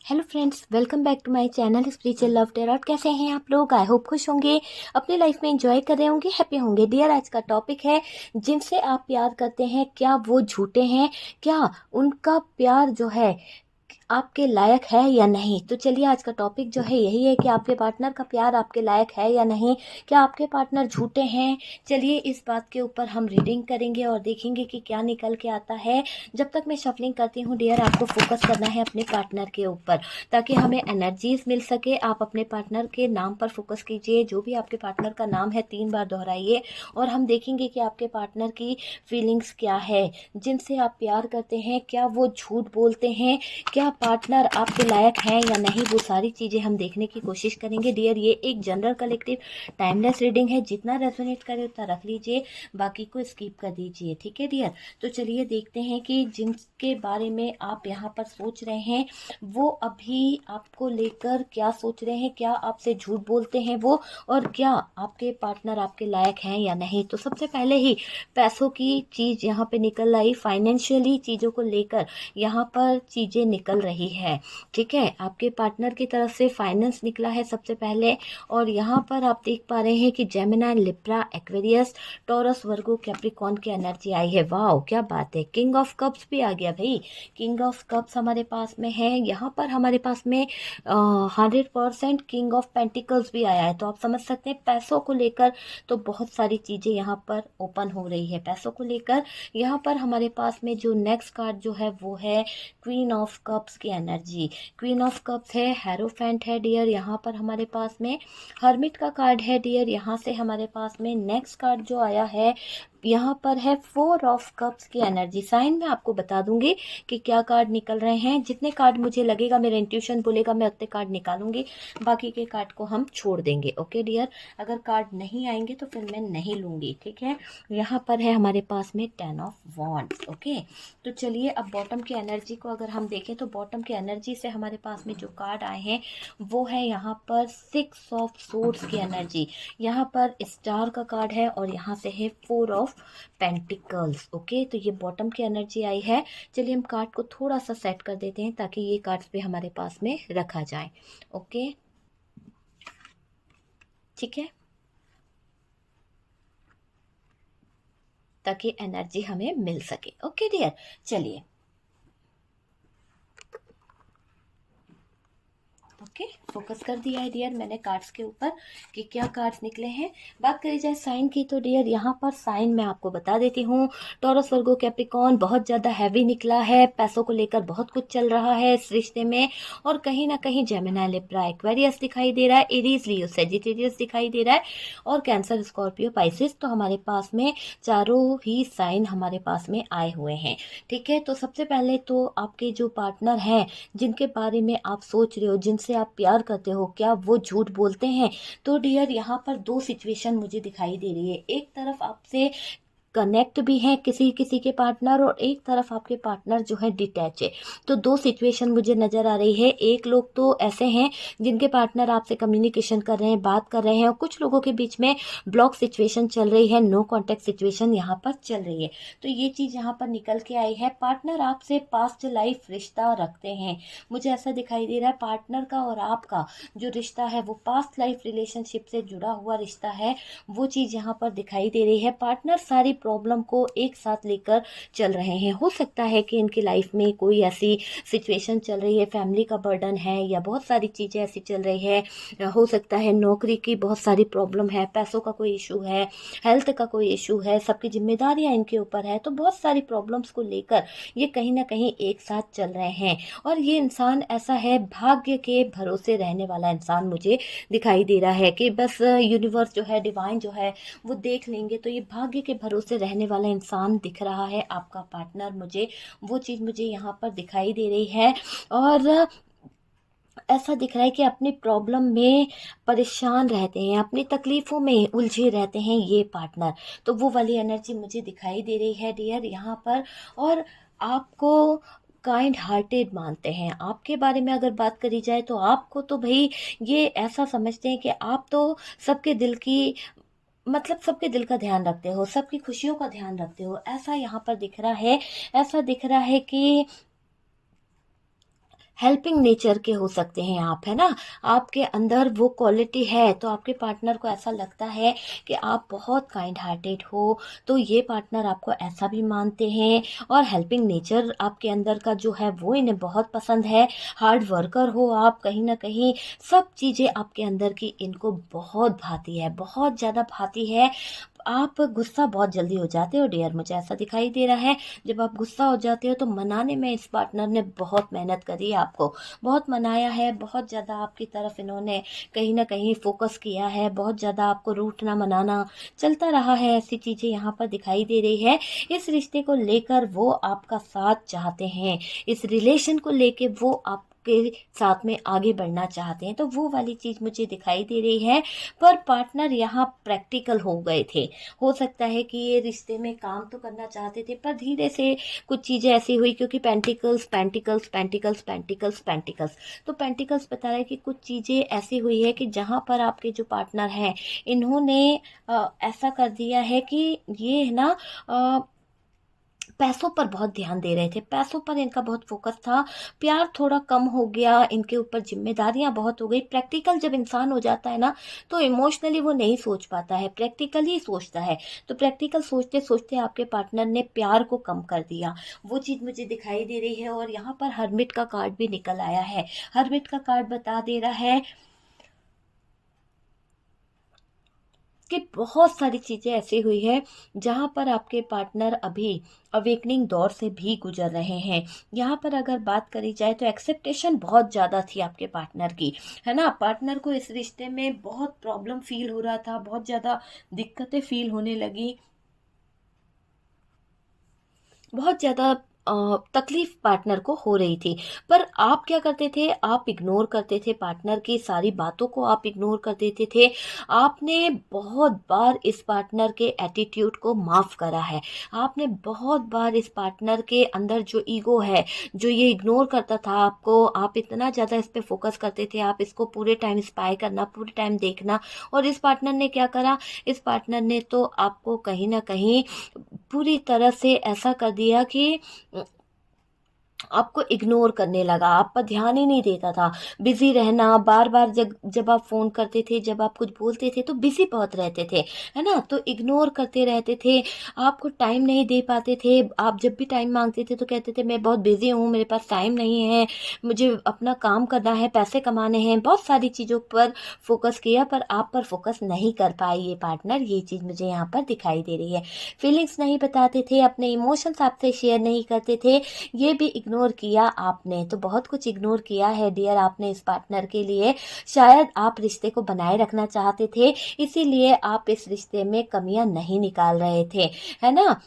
Hello friends, welcome back to my channel spiritual love tarot. कैसे हैं आप लोग? आई होप खुश होंगे, अपनी लाइफ में एंजॉय कर रहे होंगे, हैप्पी होंगे। डियर, आज का टॉपिक है जिनसे आप प्यार करते हैं क्या वो झूठे हैं, क्या उनका प्यार जो है आपके लायक है या नहीं। तो चलिए, आज का टॉपिक जो है यही है कि आपके पार्टनर का प्यार आपके लायक है या नहीं, क्या आपके पार्टनर झूठे हैं। चलिए, इस बात के ऊपर हम रीडिंग करेंगे और देखेंगे कि क्या निकल के आता है। जब तक मैं शफलिंग करती हूँ डियर, आपको फोकस करना है अपने पार्टनर के ऊपर, ताकि हमें एनर्जीज मिल सके। आप अपने पार्टनर के नाम पर फोकस कीजिए, जो भी आपके पार्टनर का नाम है 3 बार दोहराइए, और हम देखेंगे कि आपके पार्टनर की फीलिंग्स क्या है। जिनसे आप प्यार करते हैं क्या वो झूठ बोलते हैं, क्या पार्टनर आपके लायक है या नहीं, वो सारी चीज़ें हम देखने की कोशिश करेंगे। डियर, ये एक जनरल कलेक्टिव टाइमलेस रीडिंग है, जितना रेजोनेट करे उतना रख लीजिए, बाकी को स्किप कर दीजिए। ठीक है डियर, तो चलिए देखते हैं कि जिनके बारे में आप यहाँ पर सोच रहे हैं वो अभी आपको लेकर क्या सोच रहे हैं, क्या आपसे झूठ बोलते हैं वो, और क्या आपके पार्टनर आपके लायक हैं या नहीं। तो सबसे पहले ही पैसों की चीज़ यहाँ पे निकल आई, फाइनेंशियली चीज़ों को लेकर यहाँ पर चीज़ें निकल रही है। ठीक है, आपके पार्टनर की तरफ से फाइनेंस निकला है सबसे पहले, और यहाँ पर आप देख पा रहे हैं कि जेमिनी, लिब्रा, एक्वेरियस, टॉरस, वर्गो, कैप्रिकॉर्न की एनर्जी आई है। वाह, क्या बात है। किंग ऑफ कप्स भी आ गया भाई, किंग ऑफ कप्स हमारे पास में है। यहाँ पर हमारे पास में 100% किंग ऑफ पेंटिकल्स भी आया है। तो आप समझ सकते हैं पैसों को लेकर तो बहुत सारी चीज़ें यहाँ पर ओपन हो रही है पैसों को लेकर। यहाँ पर हमारे पास में जो नेक्स्ट कार्ड जो है वो है क्वीन ऑफ कप्स की एनर्जी। क्वीन ऑफ कप्स है, हेरोफेंट है डियर। यहाँ पर हमारे पास में हर्मिट का कार्ड है डियर। यहाँ से हमारे पास में नेक्स्ट कार्ड जो आया है यहाँ पर है 4 ऑफ कप्स की एनर्जी। साइन में आपको बता दूंगी कि क्या कार्ड निकल रहे हैं। जितने कार्ड मुझे लगेगा, मेरा इंट्यूशन बोलेगा, मैं उतने कार्ड निकालूंगी, बाकी के कार्ड को हम छोड़ देंगे। ओके डियर, अगर कार्ड नहीं आएंगे तो फिर मैं नहीं लूंगी। ठीक है, यहाँ पर है हमारे पास में 10 ऑफ वॉन्ड्स। ओके, तो चलिए अब बॉटम की एनर्जी को अगर हम देखें तो बॉटम की एनर्जी से हमारे पास में जो कार्ड आए हैं वो है यहाँ पर 6 ऑफ सोर्ड्स की एनर्जी। यहाँ पर स्टार का कार्ड है और यहाँ से है 4 ऑफ पेंटिकल्स। ओके, तो ये बॉटम की एनर्जी आई है। चलिए हम कार्ड को थोड़ा सा सेट कर देते हैं ताकि ये कार्ड्स भी हमारे पास में रखा जाए। ओके, ठीक है, ताकि एनर्जी हमें मिल सके। ओके डियर, चलिए। ओके, फोकस कर दिया है डियर मैंने कार्ड्स के ऊपर कि क्या कार्ड्स निकले हैं। बात करी जाए साइन की तो डियर यहाँ पर साइन मैं आपको बता देती हूँ। टॉरस, वर्गो, कैप्रिकॉर्न बहुत ज़्यादा हैवी निकला है, पैसों को लेकर बहुत कुछ चल रहा है इस रिश्ते में। और कहीं ना कहीं जेमिनी, लिब्रा, एक्वेरियस दिखाई दे रहा है, एरीज, लियो, सेजिटेरियस दिखाई दे रहा है, और कैंसर, स्कॉर्पियो, पाइसिस। तो हमारे पास में चारों ही साइन हमारे पास में आए हुए हैं। ठीक है, तो सबसे पहले तो आपके जो पार्टनर हैं जिनके बारे में आप सोच रहे हो, जिनसे आप प्यार करते हो, क्या वो झूठ बोलते हैं। तो डियर यहाँ पर 2 सिचुएशन मुझे दिखाई दे रही है। एक तरफ आपसे कनेक्ट भी हैं किसी किसी के पार्टनर, और एक तरफ आपके पार्टनर जो है डिटैच है। तो 2 सिचुएशन मुझे नजर आ रही है। एक लोग तो ऐसे हैं जिनके पार्टनर आपसे कम्युनिकेशन कर रहे हैं, बात कर रहे हैं, और कुछ लोगों के बीच में ब्लॉक सिचुएशन चल रही है, नो कॉन्टेक्ट सिचुएशन यहाँ पर चल रही है। तो ये चीज यहाँ पर निकल के आई है। पार्टनर आपसे पास्ट लाइफ रिश्ता रखते हैं, मुझे ऐसा दिखाई दे रहा है। पार्टनर का और आपका जो रिश्ता है वो पास्ट लाइफ रिलेशनशिप से जुड़ा हुआ रिश्ता है, वो चीज यहाँ पर दिखाई दे रही है। पार्टनर सारी प्रॉब्लम को एक साथ लेकर चल रहे हैं। हो सकता है कि इनकी लाइफ में कोई ऐसी सिचुएशन चल रही है, फैमिली का बर्डन है या बहुत सारी चीजें ऐसी चल रही है। हो सकता है नौकरी की बहुत सारी प्रॉब्लम है, पैसों का कोई इशू है, हेल्थ का कोई इशू है, सबकी जिम्मेदारियां इनके ऊपर है। तो बहुत सारी प्रॉब्लम्स को लेकर ये कहीं ना कहीं एक साथ चल रहे हैं। और ये इंसान ऐसा है, भाग्य के भरोसे रहने वाला इंसान मुझे दिखाई दे रहा है कि बस यूनिवर्स जो है, डिवाइन जो है, वो देख लेंगे। तो ये भाग्य के भरोसे रहने वाला इंसान दिख रहा है आपका पार्टनर मुझे, वो चीज़ मुझे यहाँ पर दिखाई दे रही है। और ऐसा दिख रहा है कि अपनी प्रॉब्लम में परेशान रहते हैं, अपनी तकलीफ़ों में उलझे रहते हैं ये पार्टनर। तो वो वाली एनर्जी मुझे दिखाई दे रही है डियर यहाँ पर। और आपको काइंड हार्टेड मानते हैं। आपके बारे में अगर बात करी जाए तो आपको तो भाई ये ऐसा समझते हैं कि आप तो सबके दिल की, मतलब सबके दिल का ध्यान रखते हो, सबकी खुशियों का ध्यान रखते हो, ऐसा यहाँ पर दिख रहा है। ऐसा दिख रहा है कि हेल्पिंग नेचर के हो सकते हैं आप, है ना। आपके अंदर वो क्वालिटी है तो आपके पार्टनर को ऐसा लगता है कि आप बहुत काइंड हार्टेड हो, तो ये पार्टनर आपको ऐसा भी मानते हैं। और हेल्पिंग नेचर आपके अंदर का जो है वो इन्हें बहुत पसंद है। हार्ड वर्कर हो आप, कहीं ना कहीं सब चीज़ें आपके अंदर की इनको बहुत भाती है, बहुत ज़्यादा भाती है। आप गुस्सा बहुत जल्दी हो जाते हो डियर, मुझे ऐसा दिखाई दे रहा है। जब आप गुस्सा हो जाते हो तो मनाने में इस पार्टनर ने बहुत मेहनत करी है, आपको बहुत मनाया है, बहुत ज़्यादा आपकी तरफ इन्होंने कहीं ना कहीं फोकस किया है, बहुत ज़्यादा आपको रूठना मनाना चलता रहा है, ऐसी चीज़ें यहाँ पर दिखाई दे रही है। इस रिश्ते को लेकर वो आपका साथ चाहते हैं, इस रिलेशन को लेके वो आप के साथ में आगे बढ़ना चाहते हैं, तो वो वाली चीज़ मुझे दिखाई दे रही है। पर पार्टनर यहाँ प्रैक्टिकल हो गए थे। हो सकता है कि ये रिश्ते में काम तो करना चाहते थे, पर धीरे से कुछ चीज़ें ऐसी हुई, क्योंकि pentacles pentacles pentacles pentacles pentacles, तो पेंटिकल्स बता रहा है कि कुछ चीज़ें ऐसी हुई है कि जहाँ पर आपके जो पार्टनर हैं इन्होंने ऐसा कर दिया है कि ये है ना पैसों पर बहुत ध्यान दे रहे थे, पैसों पर इनका बहुत फोकस था। प्यार थोड़ा कम हो गया, इनके ऊपर जिम्मेदारियां बहुत हो गई। प्रैक्टिकल जब इंसान हो जाता है ना तो इमोशनली वो नहीं सोच पाता है, प्रैक्टिकल ही सोचता है। तो प्रैक्टिकल सोचते सोचते आपके पार्टनर ने प्यार को कम कर दिया, वो चीज़ मुझे दिखाई दे रही है। और यहाँ पर हर्मिट का कार्ड भी निकल आया है। हर्मिट का कार्ड बता दे रहा है कि बहुत सारी चीज़ें ऐसी हुई है जहाँ पर आपके पार्टनर अभी अवेकनिंग दौर से भी गुजर रहे हैं। यहाँ पर अगर बात करी जाए तो एक्सेप्टेशन बहुत ज़्यादा थी आपके पार्टनर की, है ना। पार्टनर को इस रिश्ते में बहुत प्रॉब्लम फील हो रहा था, बहुत ज़्यादा दिक्कतें फील होने लगी, बहुत ज़्यादा तकलीफ पार्टनर को हो रही थी। पर आप क्या करते थे, आप इग्नोर करते थे, पार्टनर की सारी बातों को आप इग्नोर कर देते थे। आपने बहुत बार इस पार्टनर के एटीट्यूड को माफ़ करा है। आपने बहुत बार इस पार्टनर के अंदर जो ईगो है, जो ये इग्नोर करता था आपको, आप इतना ज़्यादा इस पे फोकस करते थे, आप इसको पूरे टाइम स्पाई करना, पूरे टाइम देखना। और इस पार्टनर ने क्या करा, इस पार्टनर ने तो आपको कहीं ना कहीं पूरी तरह से ऐसा कर दिया कि आपको इग्नोर करने लगा, आप पर ध्यान ही नहीं देता था। बिजी रहना, बार बार जब जब आप फोन करते थे, जब आप कुछ बोलते थे तो बिजी बहुत रहते थे, है ना। तो इग्नोर करते रहते थे, आपको टाइम नहीं दे पाते थे। आप जब भी टाइम मांगते थे तो कहते थे मैं बहुत बिजी हूँ, मेरे पास टाइम नहीं है, मुझे अपना काम करना है, पैसे कमाने हैं। बहुत सारी चीज़ों पर फोकस किया पर आप पर फोकस नहीं कर पाए ये पार्टनर, ये चीज़ मुझे यहाँ पर दिखाई दे रही है। फीलिंग्स नहीं बताते थे, अपने इमोशंस आपसे शेयर नहीं करते थे, ये भी इग्नोर किया आपने। तो बहुत कुछ इग्नोर किया है डियर आपने इस पार्टनर के लिए। शायद आप रिश्ते को बनाए रखना चाहते थे, इसीलिए आप इस रिश्ते में कमियां नहीं निकाल रहे थे, है ना।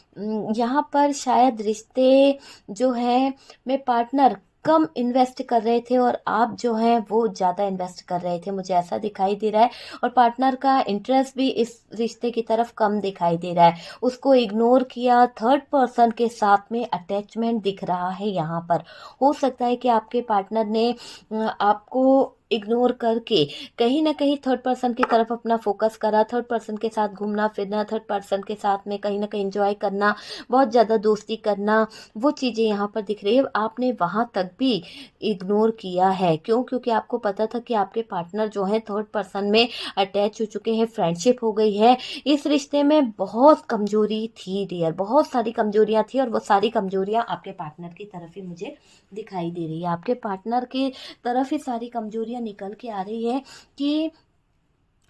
यहाँ पर शायद रिश्ते जो है में पार्टनर कम इन्वेस्ट कर रहे थे और आप जो हैं वो ज़्यादा इन्वेस्ट कर रहे थे, मुझे ऐसा दिखाई दे रहा है। और पार्टनर का इंटरेस्ट भी इस रिश्ते की तरफ कम दिखाई दे रहा है, उसको इग्नोर किया। थर्ड पर्सन के साथ में अटैचमेंट दिख रहा है यहाँ पर। हो सकता है कि आपके पार्टनर ने आपको इग्नोर करके कहीं ना कहीं थर्ड पर्सन की तरफ अपना फोकस करा, थर्ड पर्सन के साथ घूमना फिरना, थर्ड पर्सन के साथ में कहीं ना कहीं एंजॉय करना, बहुत ज़्यादा दोस्ती करना, वो चीज़ें यहाँ पर दिख रही है। आपने वहाँ तक भी इग्नोर किया है, क्यों? क्योंकि आपको पता था कि आपके पार्टनर जो है थर्ड पर्सन में अटैच हो चुके हैं, फ्रेंडशिप हो गई है। इस रिश्ते में बहुत कमजोरी थी डियर, बहुत सारी कमजोरियां थी, और वो सारी कमजोरियां आपके पार्टनर की तरफ ही मुझे दिखाई दे रही है। आपके पार्टनर की तरफ ही सारी कमजोरियां निकल के आ रही है कि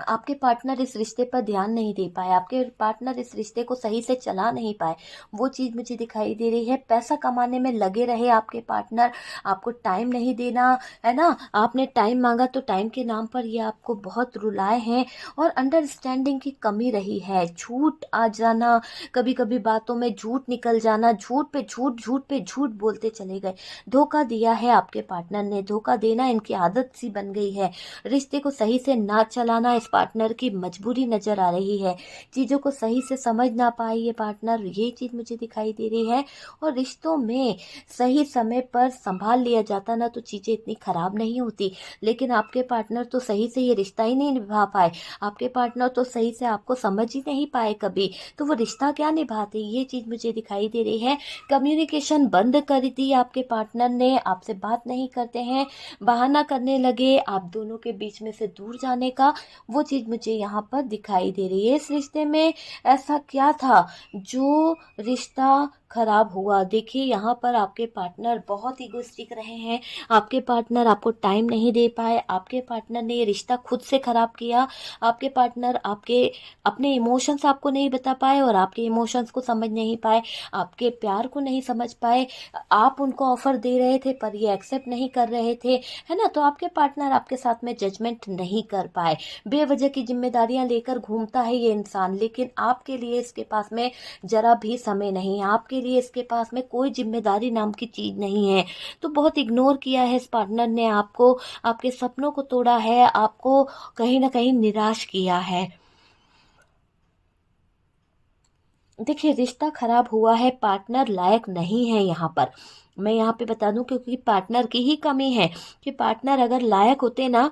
आपके पार्टनर इस रिश्ते पर ध्यान नहीं दे पाए, आपके पार्टनर इस रिश्ते को सही से चला नहीं पाए, वो चीज़ मुझे दिखाई दे रही है। पैसा कमाने में लगे रहे आपके पार्टनर, आपको टाइम नहीं देना, है ना। आपने टाइम मांगा तो टाइम के नाम पर ये आपको बहुत रुलाए हैं। और अंडरस्टैंडिंग की कमी रही है, झूठ आ जाना, कभी कभी बातों में झूठ निकल जाना, झूठ पे झूठ, झूठ पे झूठ बोलते चले गए। धोखा दिया है आपके पार्टनर ने, धोखा देना इनकी आदत सी बन गई है। रिश्ते को सही से ना चलाना इस पार्टनर की मजबूरी नज़र आ रही है, चीज़ों को सही से समझ ना पाए ये पार्टनर, ये चीज़ मुझे दिखाई दे रही है। और रिश्तों में सही समय पर संभाल लिया जाता ना तो चीज़ें इतनी ख़राब नहीं होती। लेकिन आपके पार्टनर तो सही से ये रिश्ता ही नहीं निभा पाए, आपके पार्टनर तो सही से आपको समझ ही नहीं पाए कभी, तो वो रिश्ता क्या निभाते, ये चीज़ मुझे दिखाई दे रही है। कम्युनिकेशन बंद कर दी आपके पार्टनर ने, आपसे बात नहीं करते हैं, बहाना करने लगे आप दोनों के बीच में से दूर जाने का, वो चीज़ मुझे यहाँ पर दिखाई दे रही है। इस रिश्ते में ऐसा क्या था जो रिश्ता खराब हुआ? देखिए यहाँ पर आपके पार्टनर बहुत इगोइस्टिक रहे हैं, आपके पार्टनर आपको टाइम नहीं दे पाए, आपके पार्टनर ने ये रिश्ता खुद से खराब किया, आपके पार्टनर आपके अपने इमोशंस आपको नहीं बता पाए और आपके इमोशंस को समझ नहीं पाए, आपके प्यार को नहीं समझ पाए। आप उनको ऑफर दे रहे थे पर ये एक्सेप्ट नहीं कर रहे थे, है ना? तो आपके पार्टनर आपके साथ में जजमेंट नहीं कर पाए, बेवजह की जिम्मेदारियां लेकर घूमता है ये इंसान, लेकिन आपके लिए इसके पास में जरा भी समय नहीं है, आपके लिए इसके पास में कोई जिम्मेदारी नाम की चीज नहीं है। तो बहुत इग्नोर किया है इस पार्टनर ने आपको, आपके सपनों को तोड़ा है, आपको कहीं ना कहीं निराश किया है। देखिए रिश्ता खराब हुआ है, पार्टनर लायक नहीं है यहाँ पर। मैं यहाँ पे बता दूं क्योंकि पार्टनर की ही कमी है, कि पार्टनर अगर लायक होते ना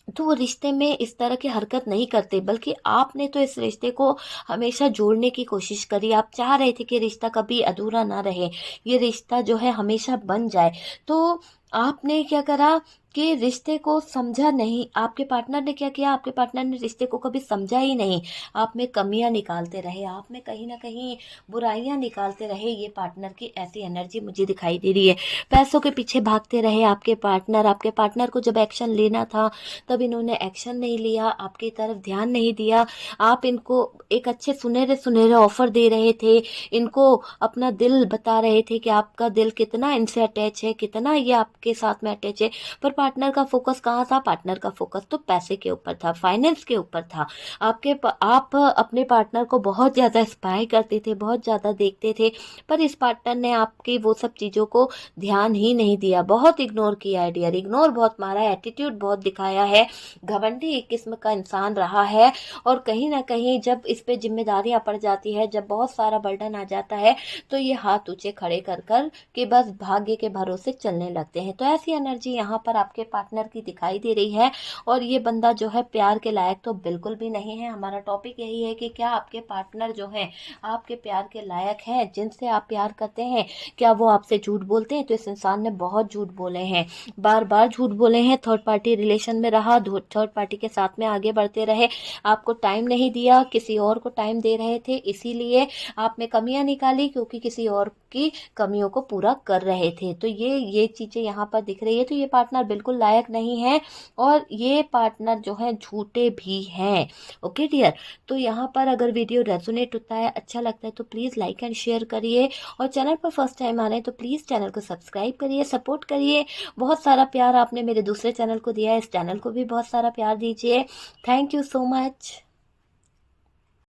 तो वो रिश्ते में इस तरह की हरकत नहीं करते, बल्कि आपने तो इस रिश्ते को हमेशा जोड़ने की कोशिश करी, आप चाह रहे थे कि रिश्ता कभी अधूरा ना रहे, ये रिश्ता जो है हमेशा बन जाए। तो आपने क्या करा कि रिश्ते को समझा नहीं, आपके पार्टनर ने क्या किया, आपके पार्टनर ने रिश्ते को कभी समझा ही नहीं, आप में कमियां निकालते रहे, आप में कहीं ना कहीं बुराइयां निकालते रहे। ये पार्टनर की ऐसी एनर्जी मुझे दिखाई दे रही है। पैसों के पीछे भागते रहे आपके पार्टनर को जब एक्शन लेना था तब इन्होंने एक्शन नहीं लिया, आपकी तरफ ध्यान नहीं दिया। आप इनको एक अच्छे सुनहरे सुनहरे ऑफर दे रहे थे, इनको अपना दिल बता रहे थे कि आपका दिल कितना इनसे अटैच है, कितना ये आपके साथ में अटैच है। पर पार्टनर का फोकस कहाँ था? पार्टनर का फोकस तो पैसे के ऊपर था, फाइनेंस के ऊपर था। आप अपने पार्टनर को बहुत ज़्यादा स्पाई करते थे, बहुत ज़्यादा देखते थे, पर इस पार्टनर ने आपकी वो सब चीज़ों को ध्यान ही नहीं दिया, बहुत इग्नोर किया है डियर, इग्नोर बहुत मारा है, एटीट्यूड बहुत दिखाया है, घमंडी एक किस्म का इंसान रहा है। और कहीं ना कहीं जब इस पे जिम्मेदारियां पड़ जाती है, जब बहुत सारा बर्डन आ जाता है, तो ये हाथ ऊंचे खड़े कर कर कि बस भाग्य के भरोसे चलने लगते हैं। तो ऐसी एनर्जी यहाँ पर आपके पार्टनर की दिखाई दे रही है। और ये बंदा जो है प्यार के लायक तो बिल्कुल भी नहीं है। हमारा टॉपिक यही है कि क्या आपके पार्टनर जो है आपके प्यार के लायक हैं, जिनसे आप प्यार करते हैं, क्या वो आपसे झूठ बोलते हैं? तो इस इंसान ने बहुत झूठ बोले हैं, बार बार झूठ बोले हैं, थर्ड पार्टी रिलेशन में रहा, थर्ड पार्टी के साथ में आगे बढ़ते रहे, आपको टाइम नहीं दिया, किसी और को टाइम दे रहे थे, इसीलिए आप में कमियां निकाली, क्योंकि किसी और की कमियों को पूरा कर रहे थे। तो ये चीजें यहाँ पर दिख रही है। तो ये पार्टनर बिल्कुल लायक नहीं है और ये पार्टनर जो है झूठे भी हैं। ओके डियर, तो यहाँ पर अगर वीडियो रेजोनेट होता है, अच्छा लगता है, तो प्लीज़ लाइक एंड शेयर करिए, और चैनल पर फर्स्ट टाइम आ रहे हैं तो प्लीज़ चैनल को सब्सक्राइब करिए, सपोर्ट करिए। बहुत सारा प्यार आपने मेरे दूसरे चैनल को दिया है, इस चैनल को भी बहुत सारा प्यार दीजिए। Thank you so much.